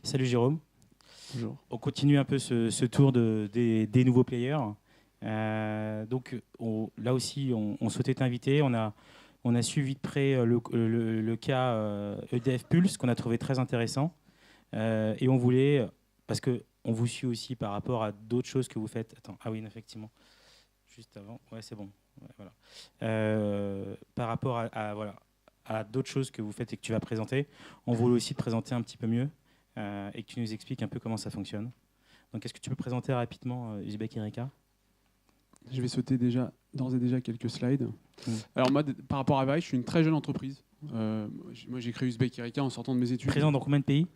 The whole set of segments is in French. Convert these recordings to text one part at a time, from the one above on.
Salut Jérôme. Bonjour. On continue un peu ce tour des nouveaux players. Là aussi, on souhaitait t'inviter. On a suivi de près le cas EDF Pulse qu'on a trouvé très intéressant. Et on voulait, parce qu'on vous suit aussi par rapport à d'autres choses que vous faites. Attends, ah oui, effectivement. Juste avant. Ouais, c'est bon. Ouais, voilà. Par rapport voilà, à d'autres choses que vous faites et que tu vas présenter, on voulait aussi te présenter un petit peu mieux. Et que tu nous expliques un peu comment ça fonctionne. Donc, est-ce que tu peux présenter rapidement Uzbek Erika ? Je vais sauter d'ores et déjà quelques slides. Alors moi, par rapport à Vice, je suis une très jeune entreprise. Moi, j'ai créé Uzbek Erika en sortant de mes études. Présent dans combien de pays ?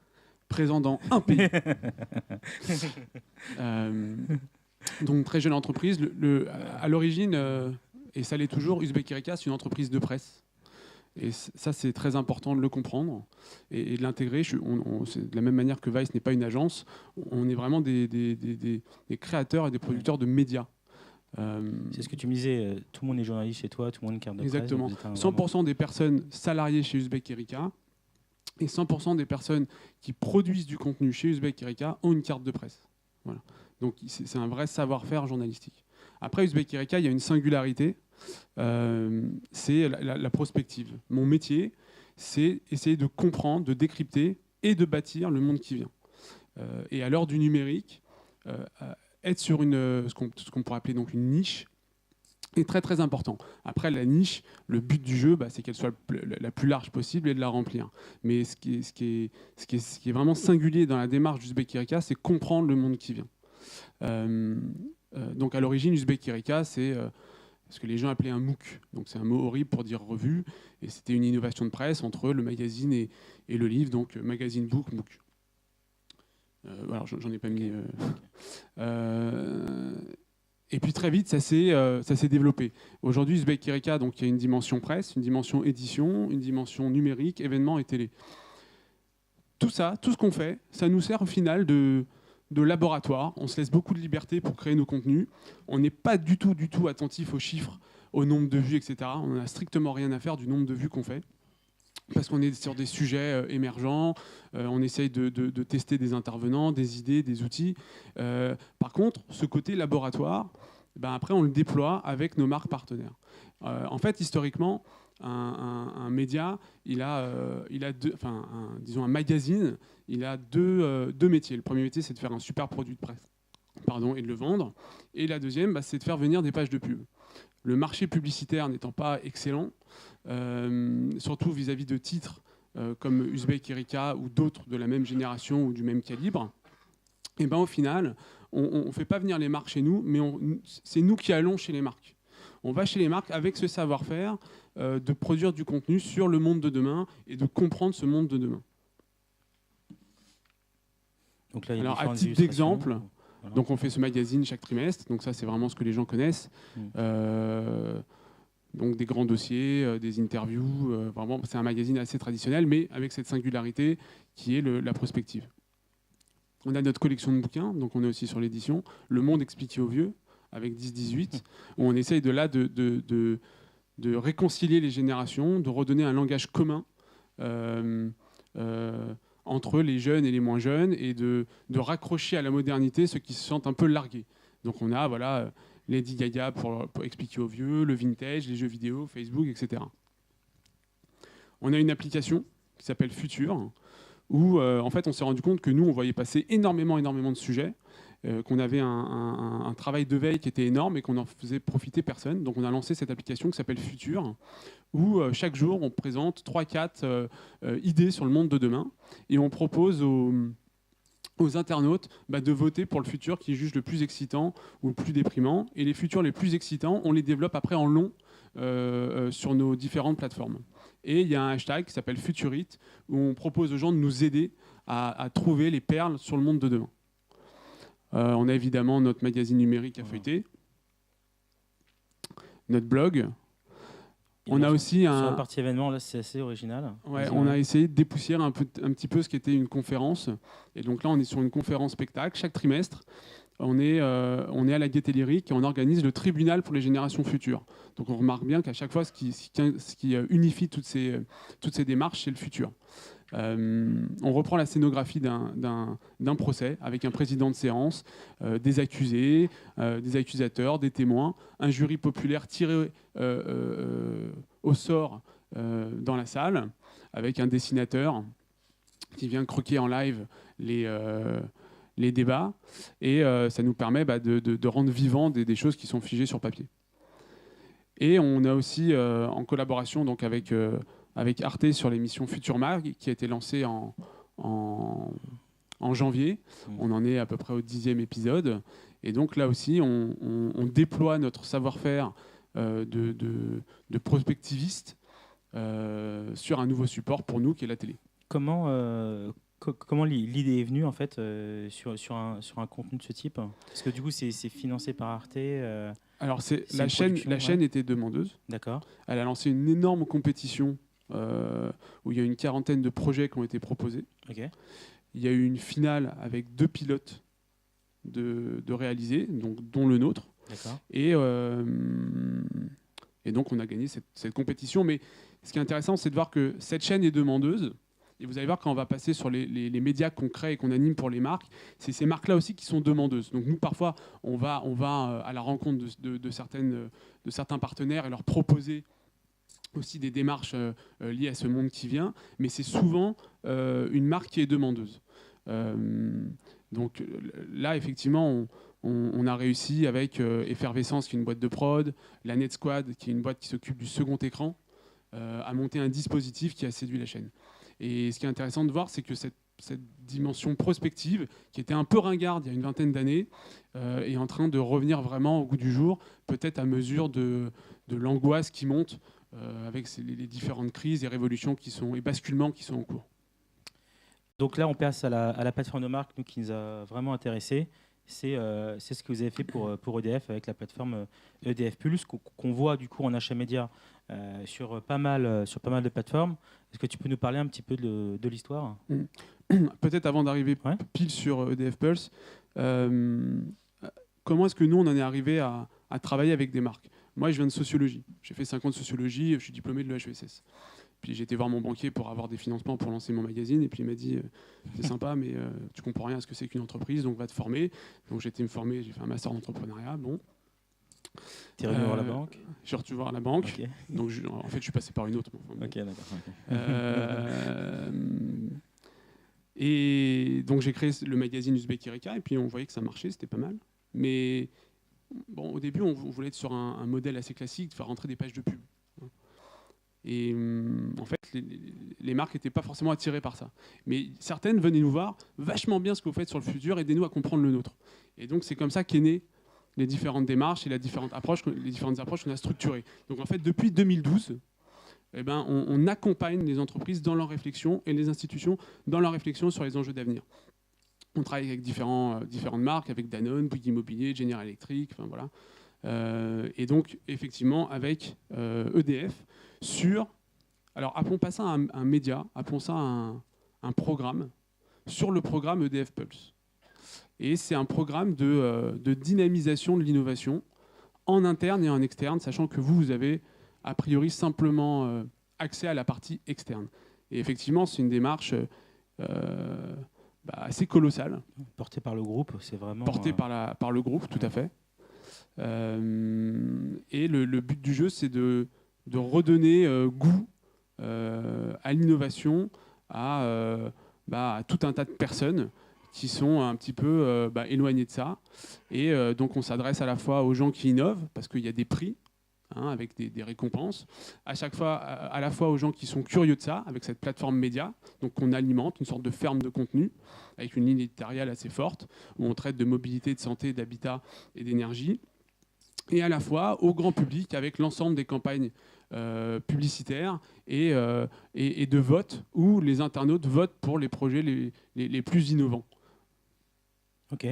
Présent dans un pays. Donc, très jeune entreprise. À l'origine, et ça l'est toujours, Uzbek Erika, c'est une entreprise de presse. Et ça, c'est très important de le comprendre et de l'intégrer. C'est de la même manière que Vice n'est pas une agence, on est vraiment des créateurs et des producteurs de médias. C'est ce que tu me disais, tout le monde est journaliste chez toi, tout le monde est carte de presse. Exactement. 100% des personnes salariées chez Uzbek Erika et 100% des personnes qui produisent du contenu chez Uzbek Erika ont une carte de presse. Voilà. Donc, c'est un vrai savoir-faire journalistique. Après, Uzbek Erika, il y a une singularité. C'est la prospective. Mon métier, c'est essayer de comprendre, de décrypter et de bâtir le monde qui vient. Et à l'heure du numérique, être sur ce qu'on pourrait appeler donc une niche est très très important. Après, la niche, le but du jeu, c'est qu'elle soit la plus large possible et de la remplir. Mais ce qui est vraiment singulier dans la démarche d'Uzbek Erika, c'est comprendre le monde qui vient. Donc à l'origine, Uzbek Erika, c'est ce que les gens appelaient un MOOC. Donc c'est un mot horrible pour dire revue. Et c'était une innovation de presse entre le magazine et le livre, donc magazine book, MOOC. Voilà, j'en ai pas mis. Et puis très vite, ça s'est développé. Aujourd'hui, Uzbek Erika, donc il y a une dimension presse, une dimension édition, une dimension numérique, événements et télé. Tout ça, tout ce qu'on fait, ça nous sert au final de laboratoire. On se laisse beaucoup de liberté pour créer nos contenus. On n'est pas du tout attentif aux chiffres, au nombre de vues, etc. On n'a strictement rien à faire du nombre de vues qu'on fait. Parce qu'on est sur des sujets émergents, on essaye de tester des intervenants, des idées, des outils. Par contre, ce côté laboratoire, après on le déploie avec nos marques partenaires. En fait, historiquement, un média, il a disons un magazine, il a deux métiers. Le premier métier, c'est de faire un super produit de presse, et de le vendre. Et la deuxième, c'est de faire venir des pages de pub. Le marché publicitaire n'étant pas excellent, surtout vis-à-vis de titres comme Uzbek Erika ou d'autres de la même génération ou du même calibre, et au final, on ne fait pas venir les marques chez nous, mais c'est nous qui allons chez les marques. On va chez les marques avec ce savoir-faire de produire du contenu sur le monde de demain et de comprendre ce monde de demain. Donc là, alors, à titre d'exemple, voilà. Donc on fait ce magazine chaque trimestre, donc ça c'est vraiment ce que les gens connaissent. Donc des grands dossiers, des interviews, vraiment c'est un magazine assez traditionnel, mais avec cette singularité qui est la prospective. On a notre collection de bouquins, donc on est aussi sur l'édition, Le Monde expliqué aux vieux, avec 10-18, où on essaye de réconcilier les générations, de redonner un langage commun entre les jeunes et les moins jeunes, et de raccrocher à la modernité ceux qui se sentent un peu largués. Donc on a Lady Gaga pour expliquer aux vieux, le vintage, les jeux vidéo, Facebook, etc. On a une application qui s'appelle Futur, où en fait on s'est rendu compte que nous on voyait passer énormément de sujets, qu'on avait un travail de veille qui était énorme et qu'on n'en faisait profiter personne. Donc on a lancé cette application qui s'appelle Futur, où chaque jour on présente 3-4 idées sur le monde de demain, et on propose aux internautes de voter pour le futur qui juge le plus excitant ou le plus déprimant. Et les futurs les plus excitants, on les développe après en long sur nos différentes plateformes. Et il y a un hashtag qui s'appelle Futurite, où on propose aux gens de nous aider à trouver les perles sur le monde de demain. On a évidemment notre magazine numérique à feuilleter, notre blog. On a aussi sur la partie événement, là, c'est assez original. Ouais, on a essayé de dépoussiérer un petit peu ce qui était une conférence. Et donc là, on est sur une conférence spectacle. Chaque trimestre, on est à la Gaîté Lyrique et on organise le tribunal pour les générations futures. Donc on remarque bien qu'à chaque fois, ce qui unifie toutes ces démarches, c'est le futur. On reprend la scénographie d'un procès avec un président de séance, des accusés, des accusateurs, des témoins, un jury populaire tiré au sort dans la salle avec un dessinateur qui vient croquer en live les débats, et ça nous permet de rendre vivant des choses qui sont figées sur papier. Et on a aussi, en collaboration donc avec Arte sur l'émission Futur Mag, qui a été lancée en janvier. On en est à peu près au 10e épisode. Et donc là aussi, on déploie notre savoir-faire de prospectiviste sur un nouveau support pour nous, qui est la télé. Comment l'idée est venue en fait sur un contenu de ce type? Parce que du coup, c'est financé par Arte. Alors, la chaîne était demandeuse. D'accord. Elle a lancé une énorme compétition où il y a une quarantaine de projets qui ont été proposés. Okay. Il y a eu une finale avec 2 pilotes de réaliser, donc, dont le nôtre. D'accord. Et donc, on a gagné cette compétition. Mais ce qui est intéressant, c'est de voir que cette chaîne est demandeuse. Et vous allez voir, quand on va passer sur les médias qu'on crée et qu'on anime pour les marques, c'est ces marques-là aussi qui sont demandeuses. Donc nous, parfois, on va à la rencontre de certains partenaires et leur proposer aussi des démarches liées à ce monde qui vient, mais c'est souvent une marque qui est demandeuse. Donc là, effectivement, on a réussi avec Effervescence, qui est une boîte de prod, la Net Squad, qui est une boîte qui s'occupe du second écran, à monter un dispositif qui a séduit la chaîne. Et ce qui est intéressant de voir, c'est que cette dimension prospective, qui était un peu ringarde il y a une vingtaine d'années, est en train de revenir vraiment au goût du jour, peut-être à mesure de l'angoisse qui monte avec les différentes crises et révolutions et basculements qui sont en cours. Donc là, on passe à la plateforme de marque qui nous a vraiment intéressés. C'est ce que vous avez fait pour EDF avec la plateforme EDF Pulse, qu'on voit du coup en achat média sur pas mal de plateformes. Est-ce que tu peux nous parler un petit peu de l'histoire? Peut-être avant d'arriver pile sur EDF Pulse, comment est-ce que nous, on en est arrivé à travailler avec des marques? Moi, je viens de sociologie. J'ai fait 5 ans de sociologie, je suis diplômé de l'EHESS. Puis j'ai été voir mon banquier pour avoir des financements pour lancer mon magazine. Et puis il m'a dit, c'est sympa, mais tu comprends rien à ce que c'est qu'une entreprise, donc va te former. Donc j'ai été me former, j'ai fait un master d'entrepreneuriat. Bon. Tu es revenu voir la banque? Je suis retourné voir la banque. Okay. Donc en fait, je suis passé par une autre. Bon. Ok, d'accord. Okay. Et donc j'ai créé le magazine Uzbek Erika, et puis on voyait que ça marchait, c'était pas mal. Mais bon, au début, on voulait être sur un modèle assez classique, de faire rentrer des pages de pub. Et en fait, les marques n'étaient pas forcément attirées par ça. Mais certaines venaient nous voir, vachement bien ce que vous faites sur le futur, aidez-nous à comprendre le nôtre. Et donc c'est comme ça qu'est née les différentes démarches et les différentes approches qu'on a structurées. Donc en fait, depuis 2012, on accompagne les entreprises dans leur réflexion et les institutions dans leur réflexion sur les enjeux d'avenir. On travaille avec différentes marques, avec Danone, Bouygues Immobilier, General Electric, enfin voilà. Et donc effectivement avec EDF alors appelons pas ça un média, appelons ça un programme, sur le programme EDF Pulse. Et c'est un programme de dynamisation de l'innovation en interne et en externe, sachant que vous avez a priori simplement accès à la partie externe. Et effectivement, c'est une démarche assez colossale. Portée par le groupe, c'est vraiment... Portée par le groupe, tout à fait. Et le but du jeu, c'est de redonner goût à l'innovation à tout un tas de personnes qui sont un petit peu éloignées de ça. Et donc on s'adresse à la fois aux gens qui innovent, parce qu'il y a des prix, avec des récompenses, à la fois aux gens qui sont curieux de ça, avec cette plateforme média, donc qu'on alimente, une sorte de ferme de contenu, avec une ligne éditoriale assez forte, où on traite de mobilité, de santé, d'habitat et d'énergie, et à la fois au grand public, avec l'ensemble des campagnes publicitaires et de vote, où les internautes votent pour les projets les plus innovants. Ok.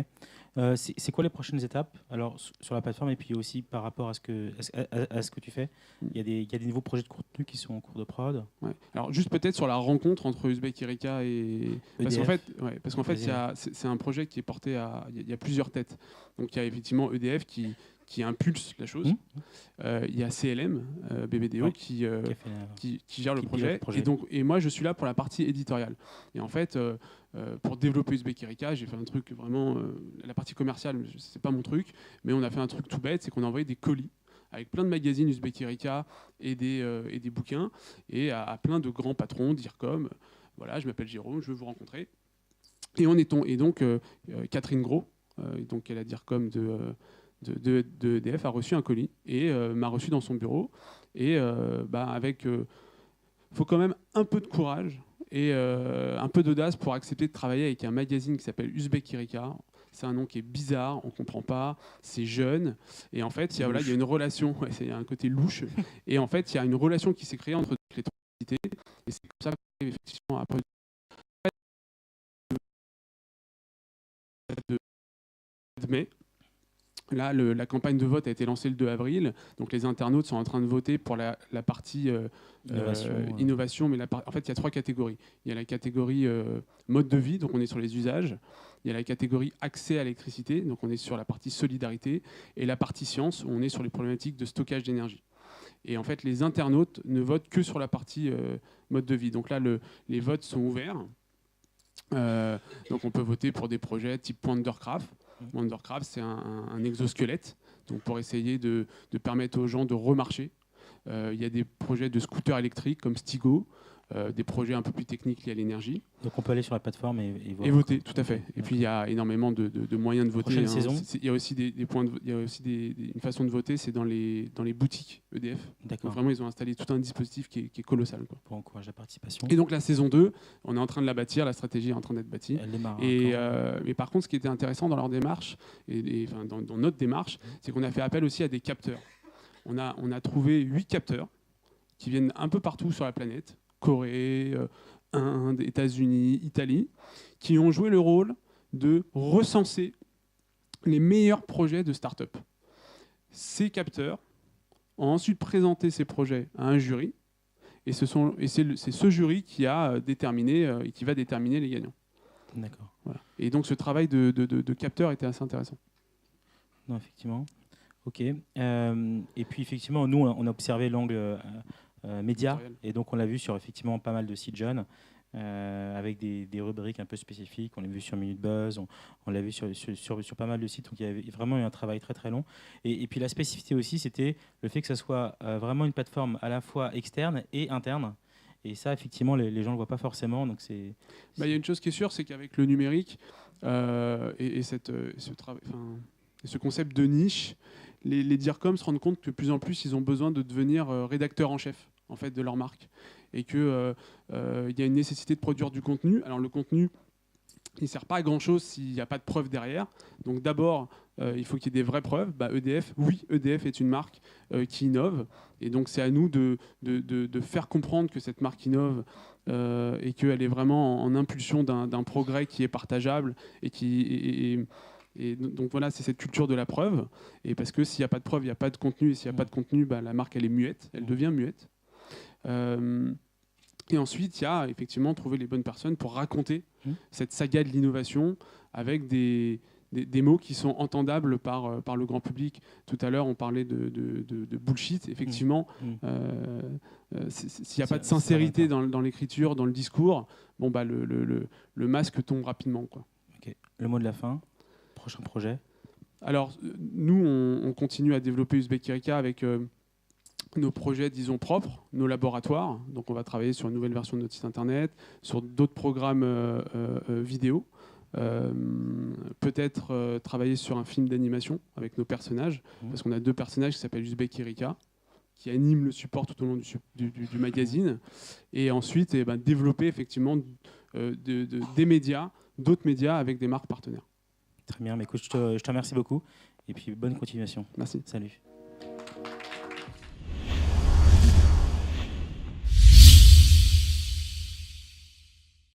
C'est quoi les prochaines étapes alors sur la plateforme, et puis aussi par rapport à ce que tu fais? Il y a des nouveaux projets de contenu qui sont en cours de prod. Ouais. Alors juste peut-être sur la rencontre entre Uzbek Erika et EDF. Parce qu'en fait c'est un projet qui est porté il y a plusieurs têtes. Donc il y a effectivement EDF qui qui impulse la chose. Il y a CLM, BBDO, qui gère le projet. Et moi, je suis là pour la partie éditoriale. Et en fait, pour développer Uzbek Erika, j'ai fait un truc vraiment... la partie commerciale, c'est pas mon truc, mais on a fait un truc tout bête, c'est qu'on a envoyé des colis avec plein de magazines Uzbek Erika et des bouquins, et à plein de grands patrons d'IRCOM. Voilà, je m'appelle Jérôme, je veux vous rencontrer. Et donc, Catherine Gros, donc, qui est la DIRCOM de EDF, a reçu un colis et m'a reçu dans son bureau. Et faut quand même un peu de courage et un peu d'audace pour accepter de travailler avec un magazine qui s'appelle Uzbek Erika. C'est un nom qui est bizarre, on ne comprend pas, c'est jeune. Et en fait, il y a une relation, il y a un côté louche. Et en fait, il y a une relation qui s'est créée entre les trois entités. Et c'est comme ça qu'effectivement, après de mai, là, la campagne de vote a été lancée le 2 avril. Donc les internautes sont en train de voter pour la partie innovation. Mais en fait, il y a 3 catégories. Il y a la catégorie mode de vie, donc on est sur les usages. Il y a la catégorie accès à l'électricité, donc on est sur la partie solidarité. Et la partie science, où on est sur les problématiques de stockage d'énergie. Et en fait, les internautes ne votent que sur la partie mode de vie. Donc là, les votes sont ouverts. Donc on peut voter pour des projets type Wondercraft. Wondercraft, c'est un exosquelette, donc pour essayer de permettre aux gens de remarcher. Il y a des projets de scooters électriques comme Stigo, des projets un peu plus techniques liés à l'énergie. Donc on peut aller sur la plateforme et voter, tout à fait. Et puis il y a énormément de moyens de voter. Prochaine saison. Il y a aussi une façon de voter, c'est dans les boutiques EDF. Donc vraiment, ils ont installé tout un dispositif qui est colossal, quoi. Pour encourager la participation. Et donc la saison 2, on est en train de la bâtir, la stratégie est en train d'être bâtie. Elle démarre. Mais par contre, ce qui était intéressant dans leur démarche, dans notre démarche, c'est qu'on a fait appel aussi à des capteurs. On a trouvé 8 capteurs qui viennent un peu partout sur la planète, Corée, Inde, États-Unis, Italie, qui ont joué le rôle de recenser les meilleurs projets de start-up. Ces capteurs ont ensuite présenté ces projets à un jury, et c'est ce jury qui a déterminé et qui va déterminer les gagnants. D'accord. Voilà. Et donc ce travail de capteur était assez intéressant. Non, effectivement. Ok. Et puis effectivement, nous, on a observé l'angle média, et donc on l'a vu sur effectivement pas mal de sites jeunes, avec des rubriques un peu spécifiques. On l'a vu sur Minute Buzz, on l'a vu sur pas mal de sites. Donc il y avait vraiment eu un travail très très long. Et puis la spécificité aussi, c'était le fait que ça soit vraiment une plateforme à la fois externe et interne. Et ça, effectivement, les gens ne le voient pas forcément. Donc il y a une chose qui est sûre, c'est qu'avec le numérique et ce concept de niche, les DIRCOM se rendent compte que de plus en plus, ils ont besoin de devenir rédacteurs en chef, en fait, de leur marque. Et qu'il y a une nécessité de produire du contenu. Alors le contenu, il ne sert pas à grand-chose s'il n'y a pas de preuves derrière. Donc d'abord, il faut qu'il y ait des vraies preuves. EDF est une marque qui innove. Et donc c'est à nous de faire comprendre que cette marque innove et qu'elle est vraiment en impulsion d'un progrès qui est partageable et donc voilà, c'est cette culture de la preuve. Et parce que s'il n'y a pas de preuve, il n'y a pas de contenu. Et s'il n'y a pas de contenu, la marque, elle est muette. Elle devient muette. Et ensuite, il y a effectivement trouver les bonnes personnes pour raconter cette saga de l'innovation avec des mots qui sont entendables par le grand public. Tout à l'heure, on parlait de bullshit. Effectivement, s'il n'y a pas de sincérité dans l'écriture, dans le discours, le masque tombe rapidement, quoi. Okay. Le mot de la fin, prochain projet. Alors, nous, on continue à développer Uzbek Erika avec nos projets, disons, propres, nos laboratoires. Donc, on va travailler sur une nouvelle version de notre site internet, sur d'autres programmes vidéo. Peut-être travailler sur un film d'animation avec nos personnages, parce qu'on a 2 personnages qui s'appellent Uzbek Erika, qui animent le support tout au long du magazine. Et ensuite, développer effectivement des médias, d'autres médias avec des marques partenaires. Très bien, mais écoute, je te remercie beaucoup. Et puis, bonne continuation. Merci. Salut.